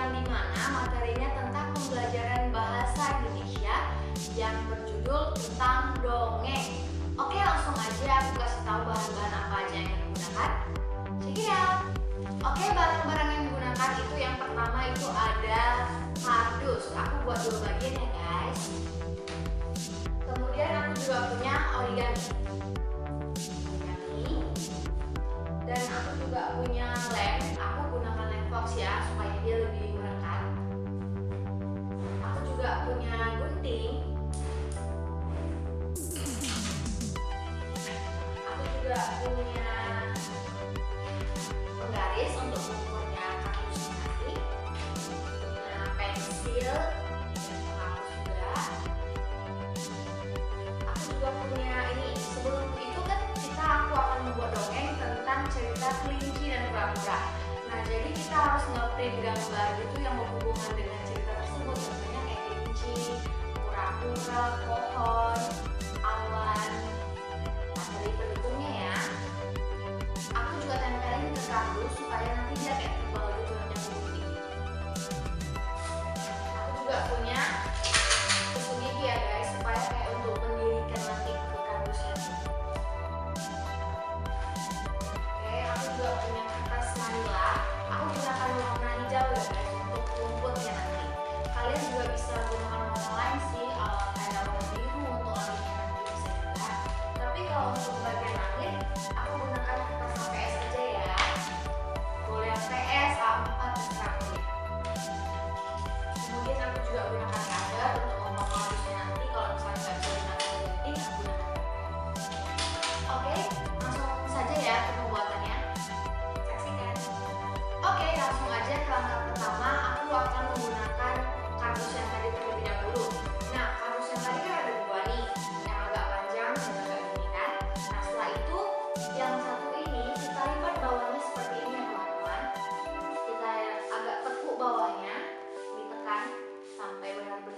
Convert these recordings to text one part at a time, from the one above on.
yang dimana materinya tentang pembelajaran bahasa Indonesia yang berjudul tentang dongeng. Oke, langsung aja aku kasih tahu bahan-bahan apa aja yang digunakan. Check it out. Oke, barang-barang yang digunakan itu yang pertama itu ada kardus. Aku buat dua bagian ya guys. Kemudian aku juga punya origami. Dan aku juga punya lem. Aku gunakan lem fox ya supaya dia lebih merekat. Aku juga punya gunting. Aku juga punya penggaris untuk mengukurnya kardus tadi. Punya pensil dan penghapus juga. Aku juga punya ini. Sebelum itu kan aku akan membuat dongeng tentang cerita kelinci dan kura-kura. Nah, jadi kita harus nge-print gambar itu yang berhubungan dengan cerita tersebut. Contohnya kayak kelinci, kura-kura, pohon, awan, materi pendukungnya ya. Aku juga tempelin ke kardus supaya nanti dia kayak tebal gitu yang putih. Aku juga punya tusuk gigi ya guys, supaya kayak untuk mendirikan nanti ke kardusnya. Aku juga punya kertas manila. Aku gunakan warna hijau ya guys untuk rumputnya nanti. Kalian juga bisa gunakan warna lain sih, kayak warna biru untuk langitnya nanti bisa juga. Tapi kalau untuk bagian langit, aku gunakan kertas HPS aja ya. Boleh HPS, A4, terserah kalian. Kemudian aku juga gunakan kader untuk memotong kardusnya nanti. Kalau misalnya nggak bisa gunakan gunting, aku gunakan. Oke, langsung saja ya ke pembuatannya. Oke, langsung aja ke langkah pertama. Aku akan menggunakan kardus yang tadi terlebih dahulu. Nah, kardus yang tadi kan ada dua nih, yang agak panjang dan agak gini kan. Nah, setelah itu yang satu ini kita lipat bawahnya seperti ini ya teman-teman. Kita agak tekuk bawahnya, ditekan sampai benar-benar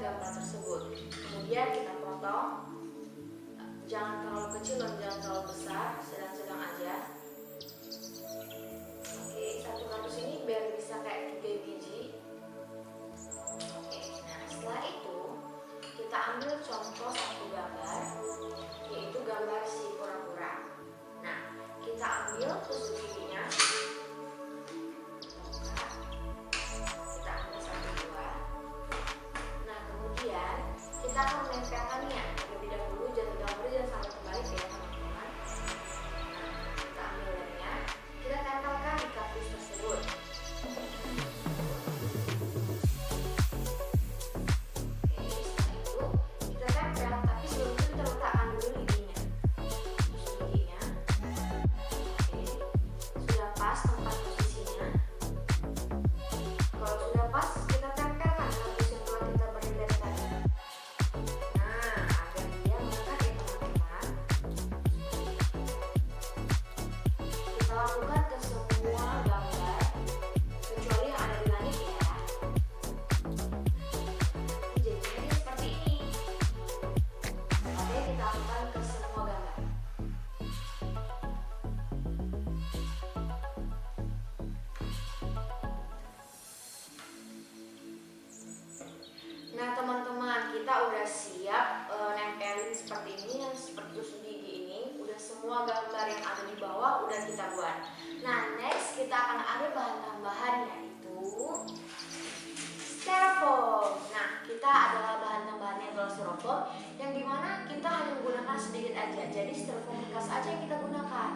gambar tersebut. Kemudian kita potong, jangan terlalu kecil dan jangan terlalu besar, sedang-sedang aja. Oke, satu kardus ini biar bisa kayak 3 biji. Oke, nah setelah itu kita ambil contoh satu gambar, yaitu gambar si kura-kura. Nah, kita ambil tusuk giginya, kita ambil satu dua. Nah, kemudian kita akan menempelkannya terlebih dahulu, jangan sampai terbalik ya teman-teman. Nah, kita ambil lemnya, kita tempelkan di kardus tersebut. Lakukan ke semua gambar kecuali yang ada di langit ya. Jadinya seperti ini. Oke, kita lakukan ke semua gambar. Nah teman-teman, kita udah siap nempelin seperti ini, yang seperti tusuk gigi ini. Udah semua gambar yang ada di bawah udah kita buat. Nah next kita akan ambil bahan tambahan, yaitu styrofoam. Nah kita adalah bahan tambahannya adalah styrofoam, yang dimana kita hanya menggunakan sedikit aja. Jadi styrofoam bekas aja yang kita gunakan.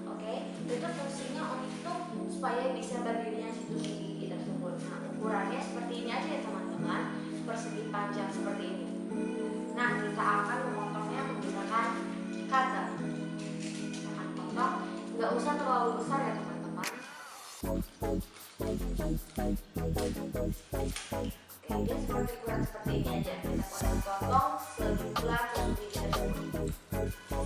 Oke, itu fungsinya untuk supaya bisa berdirinya si tusuk gigi tersebut. Nah ukurannya seperti ini aja ya teman-teman, persegi panjang seperti ini. Nah kita akan memotongnya menggunakan cutter. Kita akan potong, nggak usah terlalu besar ya teman-teman. Oke, dia seperti ukuran seperti ini aja. Kita potong sejumlah tusuk gigi tersebut.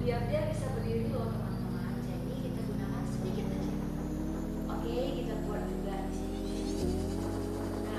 biar dia bisa berdiri loh teman-teman. Jadi kita gunakan sedikit aja. Oke, kita buat juga di sini. Nah,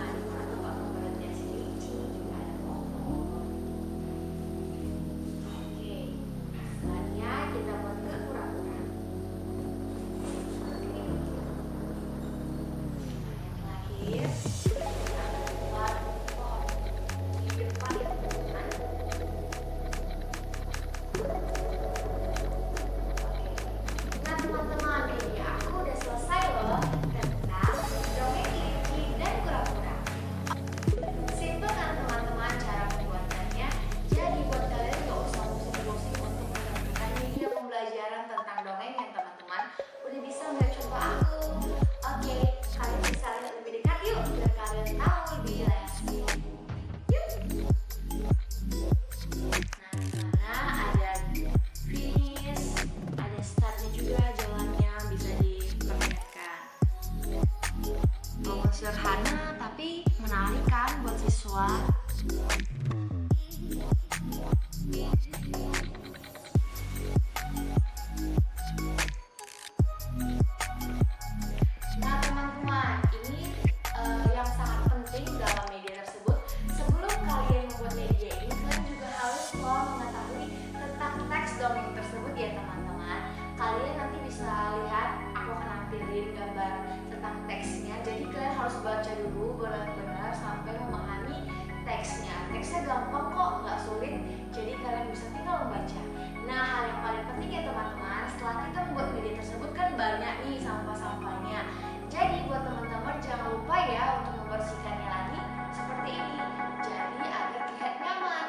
benar-benar sampai memahami teksnya. Teksnya gampang kok, nggak sulit, jadi kalian bisa tinggal membaca. Nah, hal yang paling penting ya teman-teman, setelah kita membuat media tersebut kan banyak nih sampah-sampahnya. Jadi buat teman-teman jangan lupa ya untuk membersihkannya lagi seperti ini, jadi agar terlihat nyaman.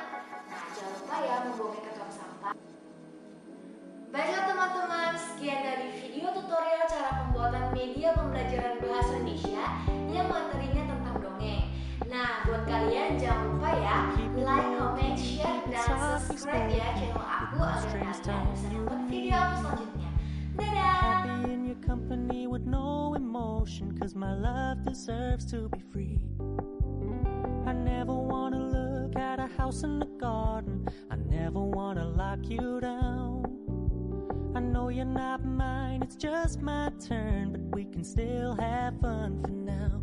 Nah, jangan lupa ya membuangnya ke tong sampah. Baiklah teman-teman, sekian dari video tutorial cara pembuatan media pembelajaran bahasa Indonesia yang materinya tentang dongeng. Nah, buat kalian jangan lupa ya like, comment, share, dan subscribe ya channel aku agar kalian bisa dapat video aku selanjutnya. Dadah! Happy in your company with no emotion, 'cause my love deserves to be free. I never wanna look at a house in the garden, I never wanna lock you down. I know you're not mine, it's just my turn, but we can still have fun for now.